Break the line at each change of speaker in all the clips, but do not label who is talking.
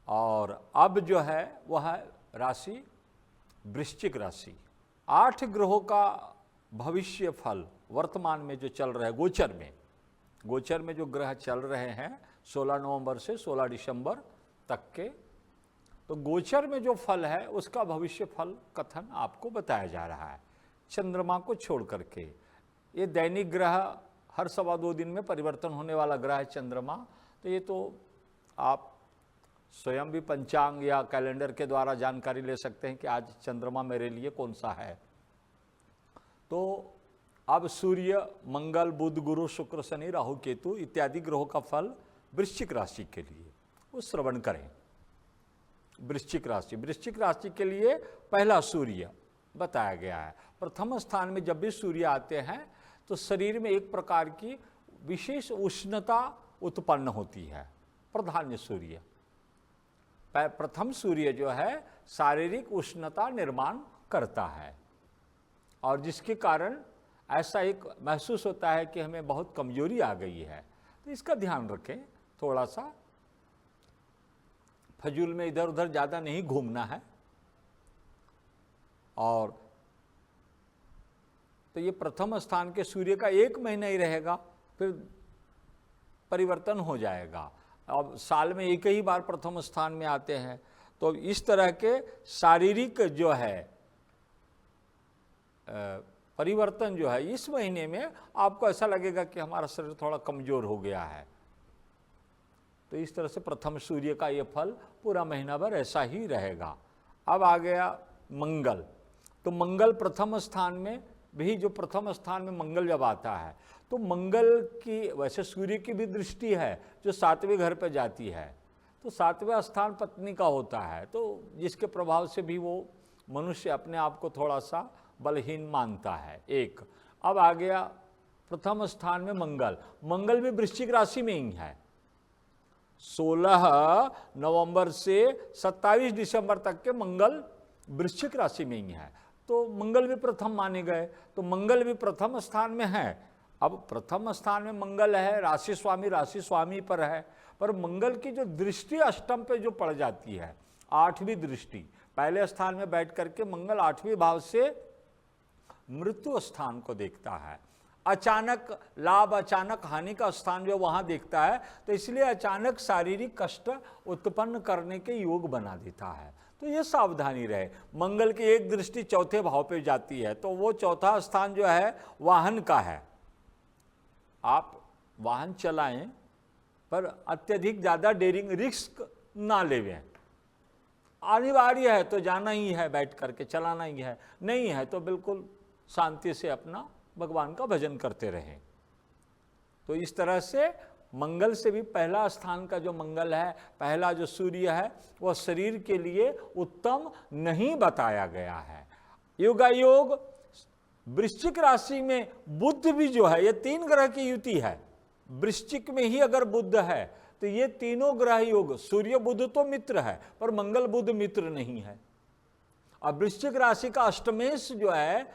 और अब जो है वह है राशि वृश्चिक राशि। 8 ग्रहों का भविष्य फल वर्तमान में जो चल रहा है गोचर में जो ग्रह चल रहे हैं 16 नवंबर से 16 दिसंबर तक के, तो गोचर में जो फल है उसका भविष्य फल कथन आपको बताया जा रहा है चंद्रमा को छोड़ करके। ये दैनिक ग्रह हर 1.25 दिन में परिवर्तन होने वाला ग्रह है चंद्रमा। तो ये तो आप स्वयं भी पंचांग या कैलेंडर के द्वारा जानकारी ले सकते हैं कि आज चंद्रमा मेरे लिए कौन सा है। तो अब सूर्य, मंगल, बुध, गुरु, शुक्र, शनि, राहु, केतु इत्यादि ग्रहों का फल वृश्चिक राशि के लिए वो श्रवण करें। वृश्चिक राशि के लिए पहला सूर्य बताया गया है। प्रथम स्थान में जब भी सूर्य आते हैं तो शरीर में एक प्रकार की विशेष उष्णता उत्पन्न होती है। प्रधान सूर्य, प्रथम सूर्य जो है शारीरिक उष्णता निर्माण करता है और जिसके कारण ऐसा एक महसूस होता है कि हमें बहुत कमजोरी आ गई है। तो इसका ध्यान रखें, थोड़ा सा फजूल में इधर उधर ज़्यादा नहीं घूमना है। और तो ये प्रथम स्थान के सूर्य का 1 महीना ही रहेगा, फिर परिवर्तन हो जाएगा। अब साल में एक ही बार प्रथम स्थान में आते हैं। तो इस तरह के शारीरिक जो है परिवर्तन जो है इस महीने में आपको ऐसा लगेगा कि हमारा शरीर थोड़ा कमजोर हो गया है। तो इस तरह से प्रथम सूर्य का ये फल पूरा महीना भर ऐसा ही रहेगा। अब आ गया मंगल। तो मंगल प्रथम स्थान में भी, जो प्रथम स्थान में मंगल जब आता है तो मंगल की, वैसे सूर्य की भी दृष्टि है जो 7वें घर पर जाती है। तो 7वां स्थान पत्नी का होता है, तो जिसके प्रभाव से भी वो मनुष्य अपने आप को थोड़ा सा बलहीन मानता है। एक अब आ गया प्रथम स्थान में मंगल भी वृश्चिक राशि में ही है। 16 नवंबर से 27 दिसंबर तक के मंगल वृश्चिक राशि में ही है। तो मंगल भी प्रथम माने गए, तो मंगल भी प्रथम स्थान में है। अब प्रथम स्थान में मंगल है, राशि स्वामी पर है, पर मंगल की जो दृष्टि अष्टम पे जो पड़ जाती है, 8वीं दृष्टि, पहले स्थान में बैठ करके मंगल 8वें भाव से मृत्यु स्थान को देखता है। अचानक लाभ, अचानक हानि का स्थान जो वहां देखता है, तो इसलिए अचानक शारीरिक कष्ट उत्पन्न करने के योग बना देता है। तो ये सावधानी रहे। मंगल की एक दृष्टि 4थे भाव पे जाती है, तो वो 4था स्थान जो है वाहन का है। आप वाहन चलाएं पर अत्यधिक ज़्यादा डेयरिंग रिस्क ना लेवें। अनिवार्य है तो जाना ही है, बैठ करके चलाना ही है, नहीं है तो बिल्कुल शांति से अपना भगवान का भजन करते रहें। तो इस तरह से मंगल से भी पहला स्थान का जो मंगल है, पहला जो सूर्य है, वह शरीर के लिए उत्तम नहीं बताया गया है। योगायोग वृश्चिक राशि में बुध भी जो है, ये 3 ग्रह की युति है। वृश्चिक में ही अगर बुध है तो ये तीनों ग्रह योग, सूर्य बुध तो मित्र है पर मंगल बुध मित्र नहीं है। अब वृश्चिक राशि का अष्टमेश जो है,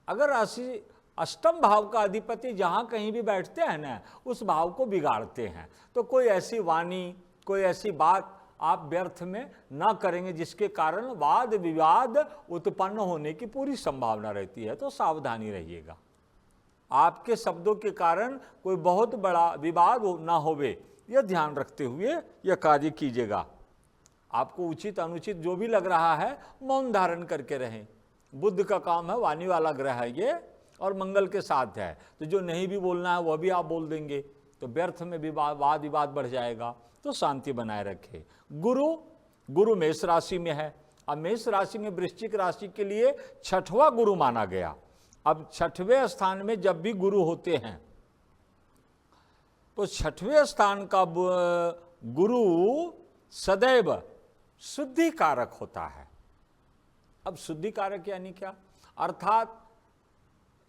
अगर राशि अष्टम भाव का अधिपति जहां कहीं भी बैठते हैं ना, उस भाव को बिगाड़ते हैं। तो कोई ऐसी वाणी, कोई ऐसी बात आप व्यर्थ में ना करेंगे जिसके कारण वाद विवाद उत्पन्न होने की पूरी संभावना रहती है। तो सावधानी रहिएगा, आपके शब्दों के कारण कोई बहुत बड़ा विवाद ना होवे, यह ध्यान रखते हुए यह कार्य कीजिएगा। आपको उचित अनुचित जो भी लग रहा है मौन धारण करके रहें। बुध का काम है, वाणी वाला ग्रह है ये, और मंगल के साथ है, तो जो नहीं भी बोलना है वह भी आप बोल देंगे तो व्यर्थ में वाद विवाद बढ़ जाएगा। तो शांति बनाए रखें। गुरु मेष राशि में है। अब मेष राशि में वृश्चिक राशि के लिए 6वां गुरु माना गया। अब 6वें स्थान में जब भी गुरु होते हैं तो 6वें स्थान का गुरु सदैव शुद्धि कारक होता है। अब शुद्धि कारक यानी क्या? अर्थात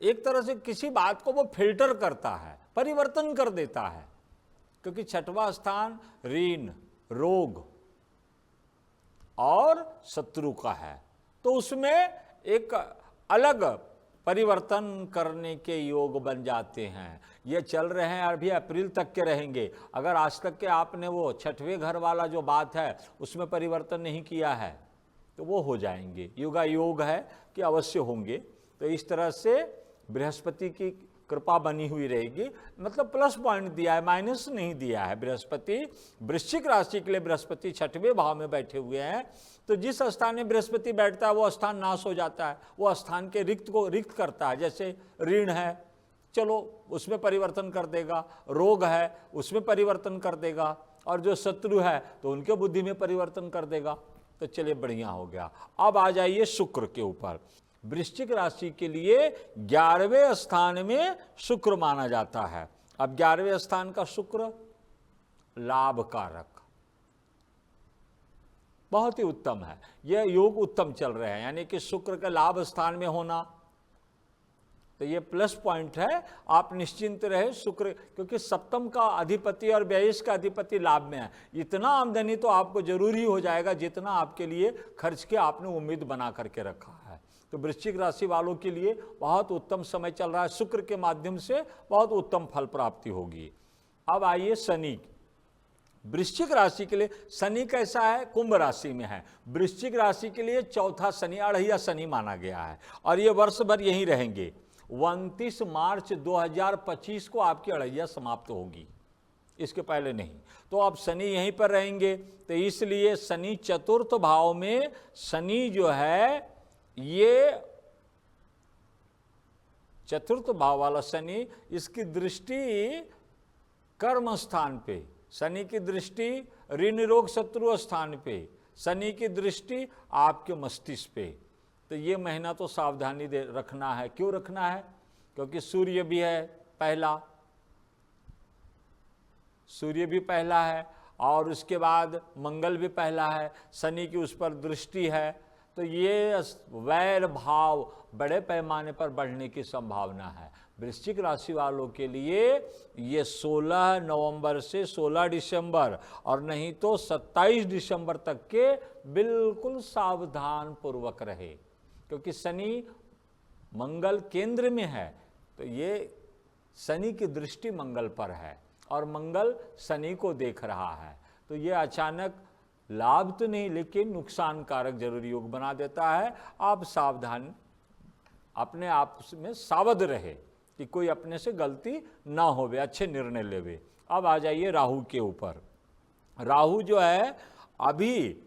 एक तरह से किसी बात को वो फिल्टर करता है, परिवर्तन कर देता है, क्योंकि 6वां स्थान ऋण, रोग और शत्रु का है। तो उसमें एक अलग परिवर्तन करने के योग बन जाते हैं। ये चल रहे हैं, अभी अप्रैल तक के रहेंगे। अगर आज तक के आपने वो छठवें घर वाला जो बात है उसमें परिवर्तन नहीं किया है तो वो हो जाएंगे। युगा योग है कि अवश्य होंगे। तो इस तरह से बृहस्पति की कृपा बनी हुई रहेगी। मतलब प्लस पॉइंट दिया है, माइनस नहीं दिया है। बृहस्पति वृश्चिक राशि के लिए बृहस्पति छठवें भाव में बैठे हुए हैं, तो जिस स्थान में बृहस्पति बैठता है वो स्थान नाश हो जाता है, वो स्थान के रिक्त को रिक्त करता है। जैसे ऋण है, चलो उसमें परिवर्तन कर देगा, रोग है उसमें परिवर्तन कर देगा, और जो शत्रु है तो उनके बुद्धि में परिवर्तन कर देगा। तो चलिए बढ़िया हो गया। अब आ जाइए शुक्र के ऊपर। वृश्चिक राशि के लिए 11वें स्थान में शुक्र माना जाता है। अब 11वें स्थान का शुक्र लाभ कारक, बहुत ही उत्तम है। यह योग उत्तम चल रहे हैं, यानी कि शुक्र के लाभ स्थान में होना, तो ये प्लस पॉइंट है। आप निश्चिंत रहे शुक्र, क्योंकि सप्तम का अधिपति और 22 का अधिपति लाभ में है। इतना आमदनी तो आपको जरूरी हो जाएगा जितना आपके लिए खर्च के आपने उम्मीद बना करके रखा है। तो वृश्चिक राशि वालों के लिए बहुत उत्तम समय चल रहा है। शुक्र के माध्यम से बहुत उत्तम फल प्राप्ति होगी। अब आइए शनि। वृश्चिक राशि के लिए शनि कैसा है? कुंभ राशि में है। वृश्चिक राशि के लिए चौथा शनि, अढ़ैया शनि माना गया है, और ये वर्ष भर यहीं रहेंगे। 29 मार्च 2025 को आपकी अढ़ैया समाप्त होगी, इसके पहले नहीं। तो अब शनि यहीं पर रहेंगे, तो इसलिए शनि चतुर्थ भाव में, शनि जो है ये चतुर्थ भाव वाला शनि, इसकी दृष्टि कर्म स्थान पे, शनि की दृष्टि ऋण रोग शत्रु स्थान पे, शनि की दृष्टि आपके मस्तिष्क पे। तो ये महीना तो सावधानी दे रखना है। क्यों रखना है? क्योंकि सूर्य भी है पहला, सूर्य भी पहला है, और उसके बाद मंगल भी पहला है, शनि की उस पर दृष्टि है। तो ये वैर भाव बड़े पैमाने पर बढ़ने की संभावना है। वृश्चिक राशि वालों के लिए ये 16 नवंबर से 16 दिसंबर और नहीं तो 27 दिसंबर तक के बिल्कुल सावधान पूर्वक रहे, क्योंकि शनि मंगल केंद्र में है। तो ये शनि की दृष्टि मंगल पर है और मंगल शनि को देख रहा है। तो ये अचानक लाभ तो नहीं, लेकिन नुकसान कारक जरूर योग बना देता है। आप सावधान, अपने आप में सावध रहे कि कोई अपने से गलती ना होवे, अच्छे निर्णय लेवे। अब आ जाइए राहु के ऊपर। राहु जो है अभी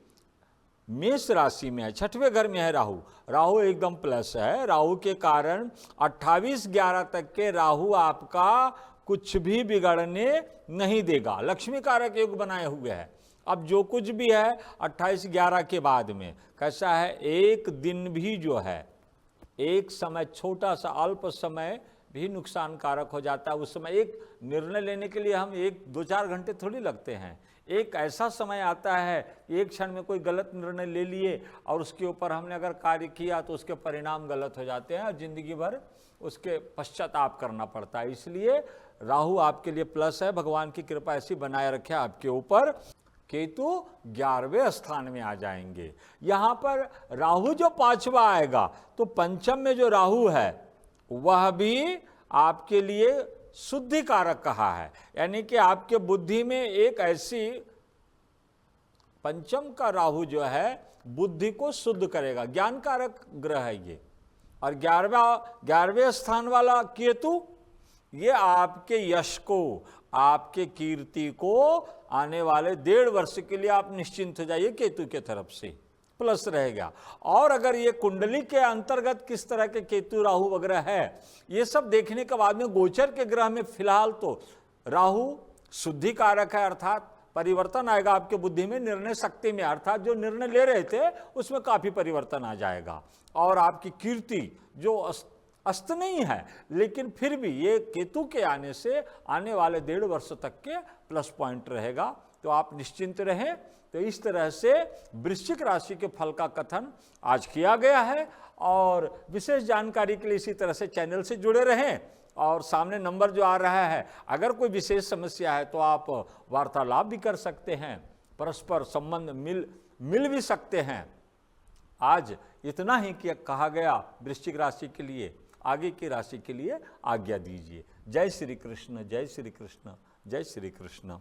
मेष राशि में है, छठवें घर में है राहु। राहु एकदम प्लस है। राहु के कारण 28/11 तक के राहु आपका कुछ भी बिगड़ने नहीं देगा। लक्ष्मी कारक योग बनाए हुए है। अब जो कुछ भी है 28/11 के बाद में कैसा है, एक दिन भी जो है, एक समय छोटा सा अल्प समय भी नुकसान कारक हो जाता है। उस समय एक निर्णय लेने के लिए हम 1-2-4 घंटे थोड़ी लगते हैं। एक ऐसा समय आता है, एक क्षण में कोई गलत निर्णय ले लिए और उसके ऊपर हमने अगर कार्य किया तो उसके परिणाम गलत हो जाते हैं और जिंदगी भर उसके पश्चाताप करना पड़ता है। इसलिए राहु आपके लिए प्लस है। भगवान की कृपा ऐसी बनाए रखे आपके ऊपर। केतु 11वें स्थान में आ जाएंगे। यहां पर राहु जो 5वां आएगा, तो पंचम में जो राहु है वह भी आपके लिए शुद्धि कारक कहा है, यानी कि आपके बुद्धि में एक ऐसी, पंचम का राहु जो है बुद्धि को शुद्ध करेगा, ज्ञान कारक ग्रह है ये। और 11वें स्थान वाला केतु, ये आपके यश को, आपके कीर्ति को आने वाले 1.5 वर्ष के लिए आप निश्चिंत हो जाइए, केतु के तरफ से प्लस रहेगा। और अगर ये कुंडली के अंतर्गत किस तरह के केतु राहु वगैरह है, ये सब देखने के बाद में गोचर के ग्रह में फिलहाल तो राहु शुद्धि कारक है, अर्थात परिवर्तन आएगा आपके बुद्धि में, निर्णय शक्ति में, अर्थात जो निर्णय ले रहे थे उसमें काफी परिवर्तन आ जाएगा। और आपकी कीर्ति जो अस्त नहीं है, लेकिन फिर भी ये केतु के आने से आने वाले 1.5 वर्ष तक के प्लस पॉइंट रहेगा। तो आप निश्चिंत रहें। तो इस तरह से वृश्चिक राशि के फल का कथन आज किया गया है। और विशेष जानकारी के लिए इसी तरह से चैनल से जुड़े रहें। और सामने नंबर जो आ रहा है, अगर कोई विशेष समस्या है तो आप वार्तालाप भी कर सकते हैं, परस्पर संबंध मिल भी सकते हैं। आज इतना ही कि कहा गया वृश्चिक राशि के लिए। आगे की राशि के लिए आज्ञा दीजिए। जय श्री कृष्ण, जय श्री कृष्ण, जय श्री कृष्ण।